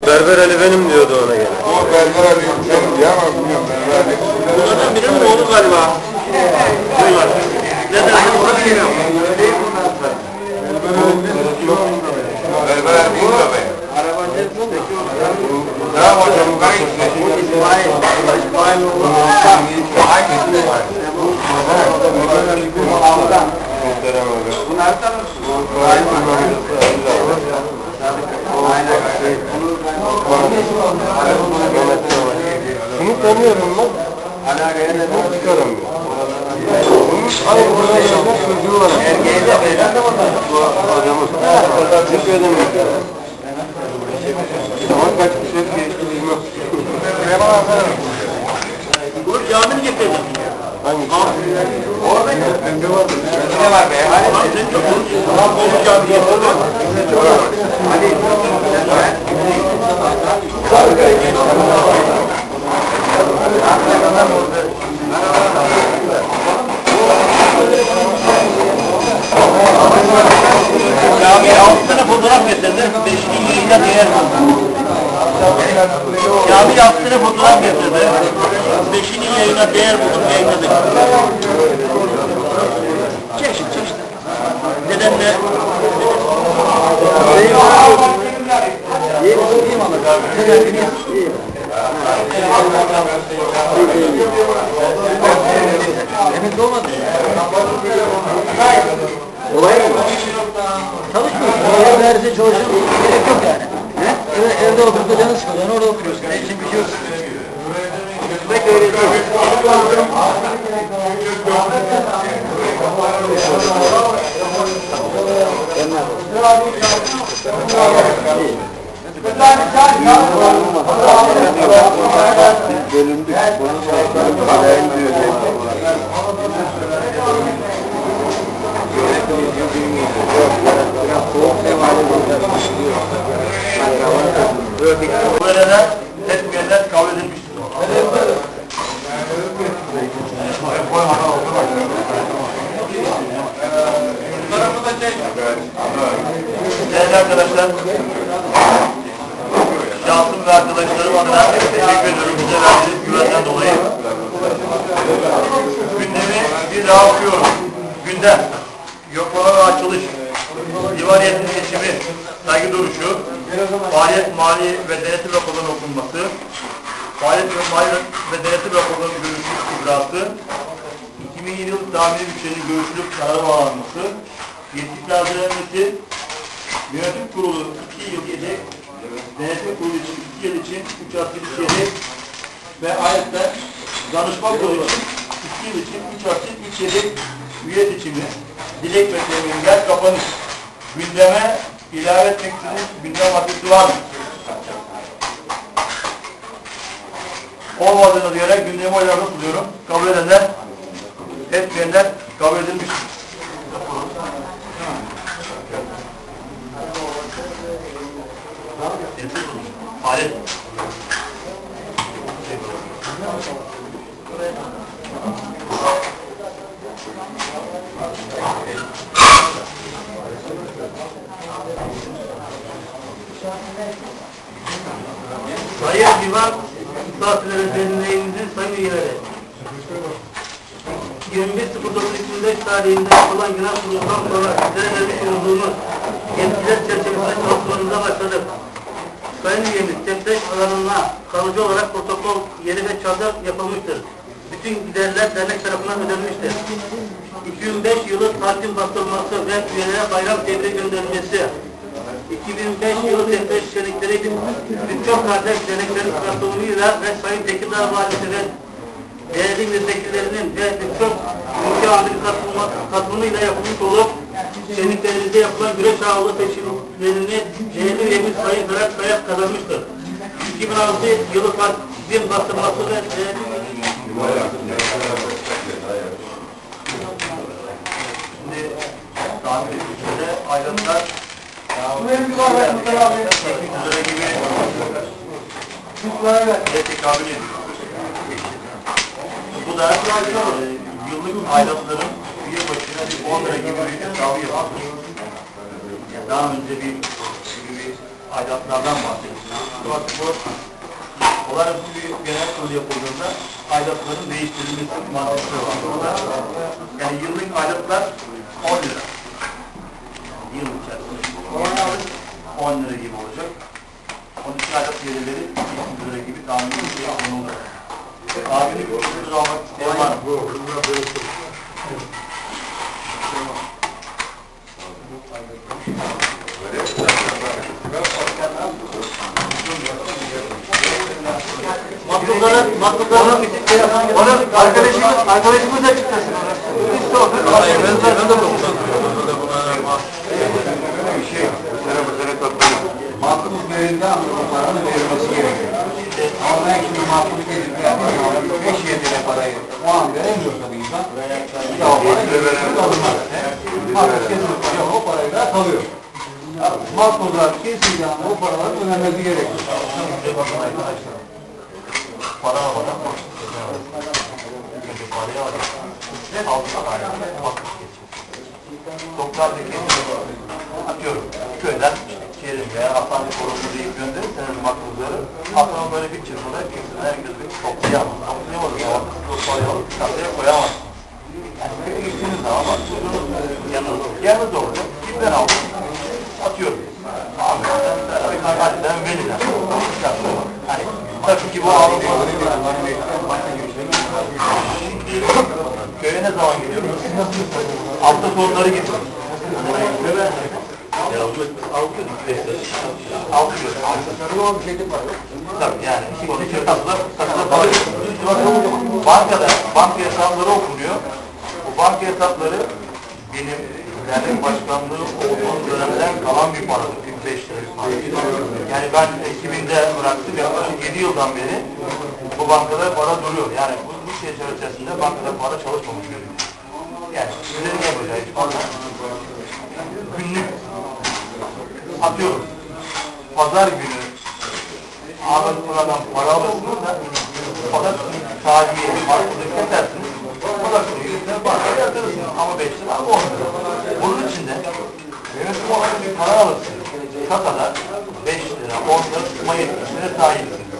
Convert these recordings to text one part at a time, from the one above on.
Berber Ali benim diyordu ona gene. O Berber Ali benim diye ama bilmiyorum Berber Ali. Bunlardan birinin oğlu galiba. Neden? Ona bilmiyorum. Berber Ali değil de be. Tamam hocam bu kadar gitsin. İsmail oğlu. Hangi İsmail? Berber Ali bu ağadan. Bunlardan mı? Bunu tanıyorum ben. Bunu çıkarım ben. Hayır, burada yaşamak çocuğu var. Adamı. Çünkü ödem yok. Ama kaç kişi bilmem. Bu camini getirdim. Hangisi? Orada Bende vardı. Ne var be? sen çok bu cami getirdim. Cami 6 tane fotoğraf getirdi. 5'ini yayına değer buldu. Cami 6 tane fotoğraf getirdi. 5'ini yayına değer buldum, yayınladık. Çeşit. Nedenle emekli olmadı. Olay mı? Çalışmıyorsun. Oraya derse çalışın. Gerek yok yani. Evde oturup da canı sıkılıyor. Orada oturuyorsun. Ne için bir şey yok. Pek öyle değil. Bölündük. Bunu parayı diyor. Böyleler etmeyenler kabul edilmiştir. Değerli arkadaşlar, şahsım ve arkadaşlarım adına teşekkür ediyorum bize verdiğiniz güvenden dolayı. Gündemi bir daha okuyorum. Gündem, yoklama ve açılış, divaniyetin seçimi, saygı duruşu, faaliyet, mali ve denetim raporlarının okunması, faaliyet ve mali ve denetim raporlarının görüşülüp icraatı, 2007 yıl tahmini bütçenin görüşülüp karara bağlanması, yetkililer verilmesi, yönetim kurulu 2 yıl yedek, denetim kurulu için 2 yıl için 3 artı 3 yedek ve ayrıca danışma kurulu için 2 yıl için 3 artı 3 yedek üye seçimi, dilek ve teminler kapanış. Gündeme ilave etmek istediğiniz gündem maddesi var mı? Olmadığını diyerek gündemi oylarına sunuyorum. Kabul edenler, etmeyenler kabul edilmiştir. Alet. Sayın Divan Misafirleri Derneğimizin sayın üyeleri, 21.09.2005 tarihinde yapılan genel kuruldan sonra düzenlemiş olduğumuz yetkiler çerçevesinde çalışmalarımıza başladık. Sayın üyemiz, Tektaş alanına kalıcı olarak protokol yeri ve çadır yapılmıştır. Bütün giderler dernek tarafından ödenmiştir. 2005 yılı tatil bastırılması ve üyelere bayram tebrik gönderilmesi, 2005 yılı Tektaş şenlikleri birçok kardeş derneklerin katılımıyla ve Sayın Tekirdağ Valisi ve değerli milletvekillerinin ve birçok ülke amirinin katılımıyla yapılmış olup şenliklerimizde yapılan güreş ağırlığı peşinlerini değerli üyemiz Sayın Ferhat Kayak kazanmıştır. 2006 yılı tatil bastırılması ve şimdi tahmin etmişte ayrıntılar üzere gibi tekabül ediyor. Bu da yıllık aidatların üye başına bir 10 lira gibi bir hesabı yapılmış. Yani daha önce bir aidatlardan bahsediyoruz. olağanüstü bir genel kurulu yapıldığında aidatların değiştirilmesi maddesi var burada. Yani yıllık aidatlar 10 lira. Yıl içerisinde 10 lira gibi olacak. Onun için aidat gelirleri 200 lira gibi tahmin edilir. Abinin bir lira almak isteyen var mı? Onu arkadaşımız açıklasın. Mahkumuz görevinde ama o paranın verilmesi gerekiyor. Ama ben şimdi mahkumuz gelip yapmıyorum. 5-7 lira parayı o an veremiyorsa bir insan ya o parayı verilmesi alınmaz. Mahkumuz kesinlikle o parayı da kalıyor. Mahkumlar kesinlikle o paraların ödenmesi gerekiyor. Para almadan önce parayı alır. Altına ayrı bakış geçiyor. Toplardaki atıyorum köyden Kerim veya Hasan Korumlu deyip gönderirseniz makbuzları Hasan'a böyle bir çırpıda kimsenin herkes bir toplayamaz. Toplayamadı. O parayı alıp kasaya koyamaz. Yani köye gittiğiniz zaman makbuzunuz yanınızda olacak. Kimden aldın? Atıyorum. Ahmet'ten Veli'den. Hani tabii ki bu ağırlıkları köye ne zaman gidiyoruz? Hafta sonları gidiyoruz. Tabii yani sonuçta kasada bankada banka hesapları okunuyor. Bu banka hesapları benim dernek başkanlığı olduğum dönemden kalan bir paradır. 45 lira bir para. Yani ben 2000'de bıraktım. Yaklaşık 7 yıldan beri bu bankada para duruyor. Yani bu şey içerisinde bankada para çalışmamış görünüyor. Yani sizlerin yapacağı hiç fazla. Günlük atıyorum. Pazar günü Ahmet Kura'dan para alırsınız da pazar günü sahibi markada kesersiniz. Pazar günü yüzüne bankaya yatırırsınız. Ama 5 lira 10 lira. Bunun için de yönetim olarak bir para alırsınız. Kasada 5 lira 10 lira tutma yetkisine sahipsiniz.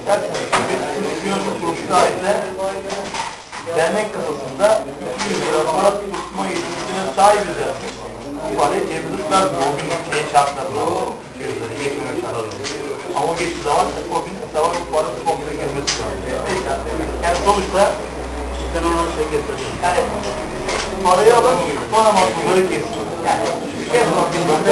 Dersiniz ki bir yönetim kuruluşuna ait de dernek kasasında 200 lira para tutma yetkisine sahibiz dersiniz. Bu parayı cebimizden o gün şartlarına 200 lira geçmiyor şartlarına. Ama o geçtiği zaman o gün hesaba bu para komple girmesi lazım. Yani sonuçta sen ona şey getirdin. Yani parayı alın sonra mahkumları kesin. Yani bir kez mahkumları